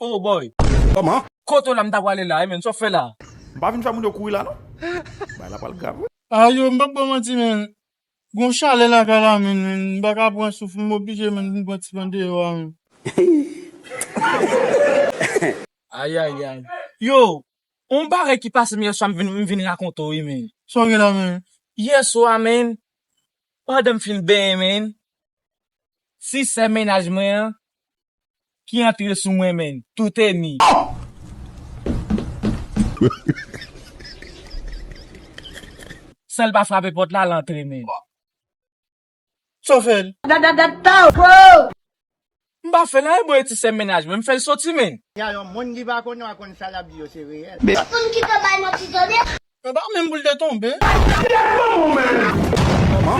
Oh boy. Comment? Koto la mta wale la, men, so fait là. Pas une femme de couille là, non? Bah, là, pas le grave. Ayo, mbak menti men. Gon chale la kala men, mbak apren souf m'oblige men mbak ti pande yo men. Aïe, aïe, aïe. Yo, on barre qui passe mieux soir m'vin raconter oui, men. So gen la men. Yes, soir, men. Pendant fin ben, men. Si c'est ménagement qui entre sous moi, men. Tout est ni. Seul pas frapper porte là l'entrée, men. So fel. M'ba fait là, boy, ti c'est ménagement. M'fait sorti, men. Ya yon moun ki pa kono akon salab yo se reyel. Moun ki te bay nou ti donè? Mbak men boule de tombe. Comment?